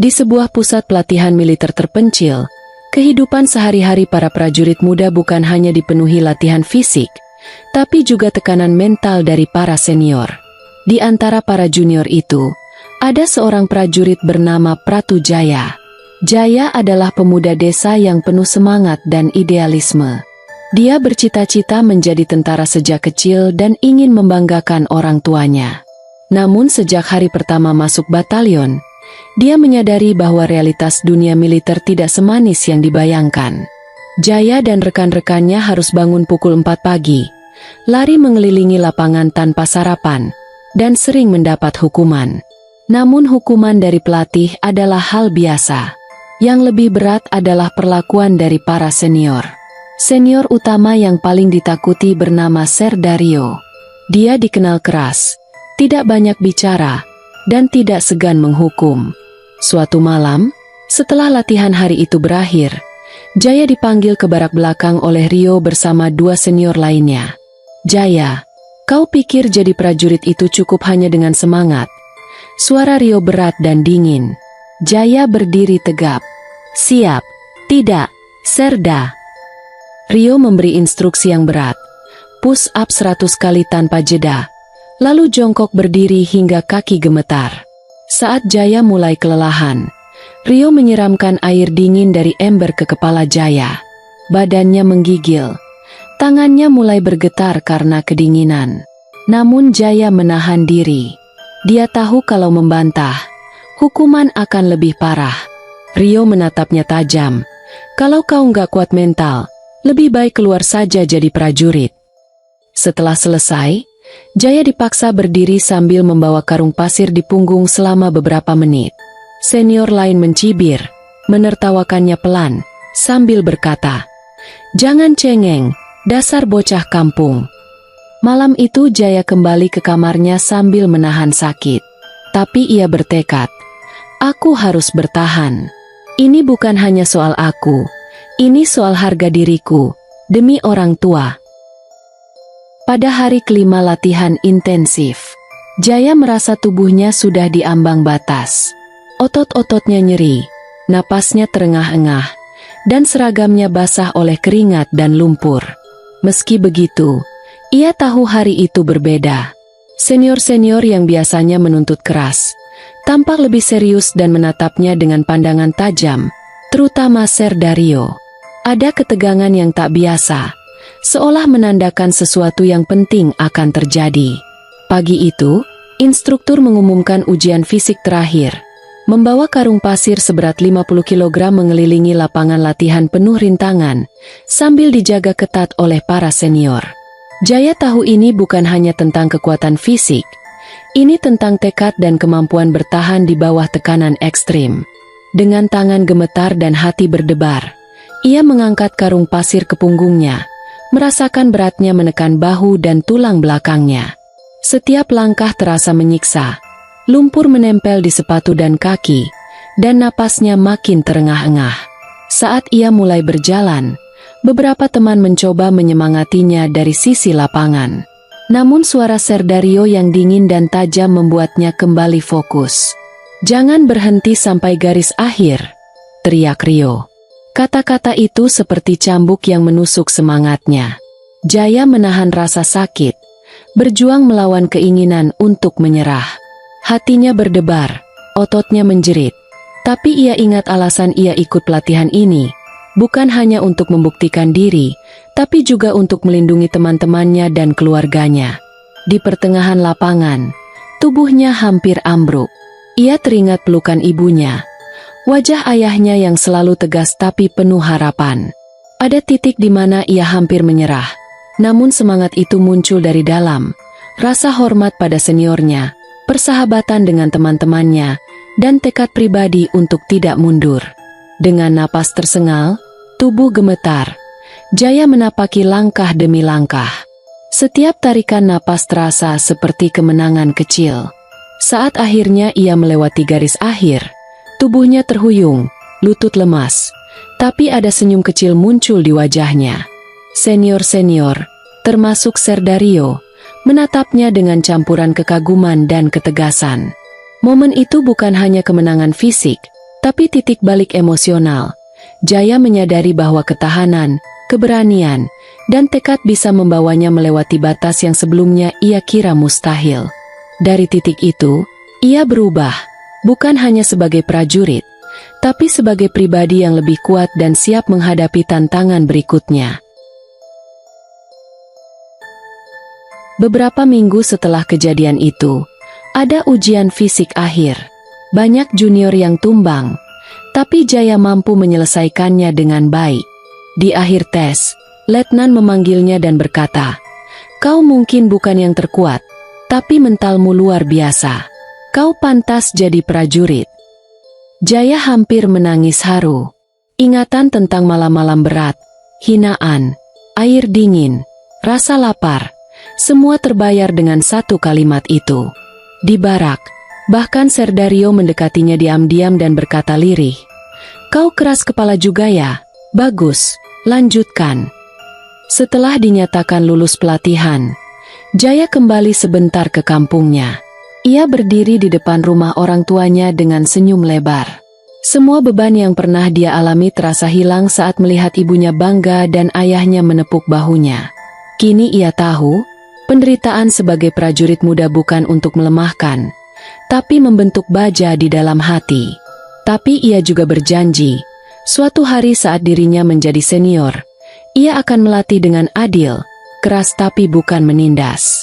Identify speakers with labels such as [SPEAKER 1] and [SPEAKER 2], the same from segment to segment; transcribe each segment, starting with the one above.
[SPEAKER 1] Di sebuah pusat pelatihan militer terpencil, kehidupan sehari-hari para prajurit muda bukan hanya dipenuhi latihan fisik, tapi juga tekanan mental dari para senior. Di antara para junior itu, ada seorang prajurit bernama Pratu Jaya. Jaya adalah pemuda desa yang penuh semangat dan idealisme. Dia bercita-cita menjadi tentara sejak kecil dan ingin membanggakan orang tuanya. Namun sejak hari pertama masuk batalion, dia menyadari bahwa realitas dunia militer tidak semanis yang dibayangkan. Jaya dan rekan-rekannya harus bangun pukul 4 pagi, lari mengelilingi lapangan tanpa sarapan, dan sering mendapat hukuman. Namun hukuman dari pelatih adalah hal biasa. Yang lebih berat adalah perlakuan dari para senior. Senior utama yang paling ditakuti bernama Ser Dario. Dia dikenal keras, tidak banyak bicara, dan tidak segan menghukum. Suatu malam, setelah latihan hari itu berakhir, Jaya dipanggil ke barak belakang oleh Rio bersama 2 senior lainnya. "Jaya, kau pikir jadi prajurit itu cukup hanya dengan semangat?" Suara Rio berat dan dingin. Jaya berdiri tegap. "Siap." "Tidak, Serda." Rio memberi instruksi yang berat. Push up 100 kali tanpa jeda. Lalu jongkok berdiri hingga kaki gemetar. Saat Jaya mulai kelelahan, Rio menyiramkan air dingin dari ember ke kepala Jaya. Badannya menggigil. Tangannya mulai bergetar karena kedinginan. Namun Jaya menahan diri. Dia tahu kalau membantah, hukuman akan lebih parah. Rio menatapnya tajam. "Kalau kau nggak kuat mental, lebih baik keluar saja jadi prajurit." Setelah selesai, Jaya dipaksa berdiri sambil membawa karung pasir di punggung selama beberapa menit. Senior lain mencibir, menertawakannya pelan, sambil berkata, "Jangan cengeng, dasar bocah kampung." Malam itu Jaya kembali ke kamarnya sambil menahan sakit. Tapi ia bertekad, "Aku harus bertahan. Ini bukan hanya soal aku, ini soal harga diriku, demi orang tua." Pada hari kelima latihan intensif, Jaya merasa tubuhnya sudah di ambang batas. Otot-ototnya nyeri, napasnya terengah-engah, dan seragamnya basah oleh keringat dan lumpur. Meski begitu, ia tahu hari itu berbeda. Senior-senior yang biasanya menuntut keras, tampak lebih serius dan menatapnya dengan pandangan tajam, terutama Ser Dario. Ada ketegangan yang tak biasa, seolah menandakan sesuatu yang penting akan terjadi. Pagi itu, instruktur mengumumkan ujian fisik terakhir. Membawa karung pasir seberat 50 kg mengelilingi lapangan latihan penuh rintangan, sambil dijaga ketat oleh para senior. Jaya tahu ini bukan hanya tentang kekuatan fisik, ini tentang tekad dan kemampuan bertahan di bawah tekanan ekstrim. Dengan tangan gemetar dan hati berdebar, ia mengangkat karung pasir ke punggungnya, merasakan beratnya menekan bahu dan tulang belakangnya. Setiap langkah terasa menyiksa, lumpur menempel di sepatu dan kaki, dan napasnya makin terengah-engah. Saat ia mulai berjalan, beberapa teman mencoba menyemangatinya dari sisi lapangan. Namun suara Ser Dario yang dingin dan tajam membuatnya kembali fokus. "Jangan berhenti sampai garis akhir," teriak Rio. Kata-kata itu seperti cambuk yang menusuk semangatnya. Jaya menahan rasa sakit, berjuang melawan keinginan untuk menyerah. Hatinya berdebar, ototnya menjerit. Tapi ia ingat alasan ia ikut pelatihan ini, bukan hanya untuk membuktikan diri, tapi juga untuk melindungi teman-temannya dan keluarganya. Di pertengahan lapangan, tubuhnya hampir ambruk. Ia teringat pelukan ibunya. Wajah ayahnya yang selalu tegas tapi penuh harapan. Ada titik di mana ia hampir menyerah. Namun semangat itu muncul dari dalam. Rasa hormat pada seniornya, persahabatan dengan teman-temannya, dan tekad pribadi untuk tidak mundur. Dengan napas tersengal, tubuh gemetar, Jaya menapaki langkah demi langkah. Setiap tarikan napas terasa seperti kemenangan kecil. Saat akhirnya ia melewati garis akhir, tubuhnya terhuyung, lutut lemas, tapi ada senyum kecil muncul di wajahnya. Senior-senior, termasuk Ser Dario, menatapnya dengan campuran kekaguman dan ketegasan. Momen itu bukan hanya kemenangan fisik, Tapi titik balik emosional, Jaya menyadari bahwa ketahanan, keberanian, dan tekad bisa membawanya melewati batas yang sebelumnya ia kira mustahil. Dari titik itu, ia berubah, bukan hanya sebagai prajurit, tapi sebagai pribadi yang lebih kuat dan siap menghadapi tantangan berikutnya. Beberapa minggu setelah kejadian itu, ada ujian fisik akhir. Banyak junior yang tumbang, tapi Jaya mampu menyelesaikannya dengan baik. Di akhir tes, Letnan memanggilnya dan berkata, "Kau mungkin bukan yang terkuat, tapi mentalmu luar biasa. Kau pantas jadi prajurit." Jaya hampir menangis haru. Ingatan tentang malam-malam berat, hinaan, air dingin, rasa lapar, semua terbayar dengan satu kalimat itu. Di barak, bahkan Serdario mendekatinya diam-diam dan berkata lirih, "Kau keras kepala juga ya? Bagus, lanjutkan." Setelah dinyatakan lulus pelatihan, Jaya kembali sebentar ke kampungnya. Ia berdiri di depan rumah orang tuanya dengan senyum lebar. Semua beban yang pernah dia alami terasa hilang saat melihat ibunya bangga dan ayahnya menepuk bahunya. Kini ia tahu, penderitaan sebagai prajurit muda bukan untuk melemahkan, tapi membentuk baja di dalam hati. Tapi ia juga berjanji, suatu hari saat dirinya menjadi senior, ia akan melatih dengan adil, keras tapi bukan menindas.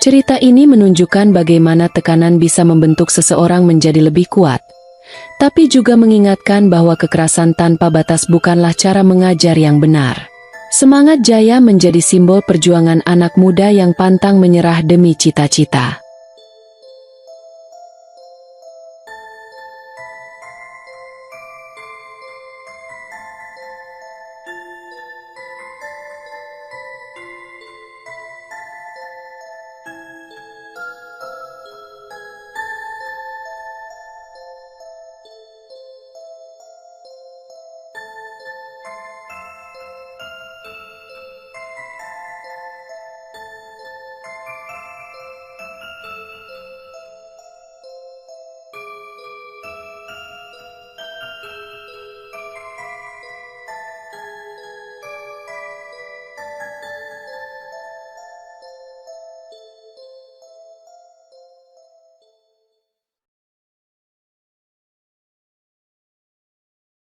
[SPEAKER 1] Cerita ini menunjukkan bagaimana tekanan bisa membentuk seseorang menjadi lebih kuat, tapi juga mengingatkan bahwa kekerasan tanpa batas bukanlah cara mengajar yang benar. Semangat Jaya menjadi simbol perjuangan anak muda yang pantang menyerah demi cita-cita.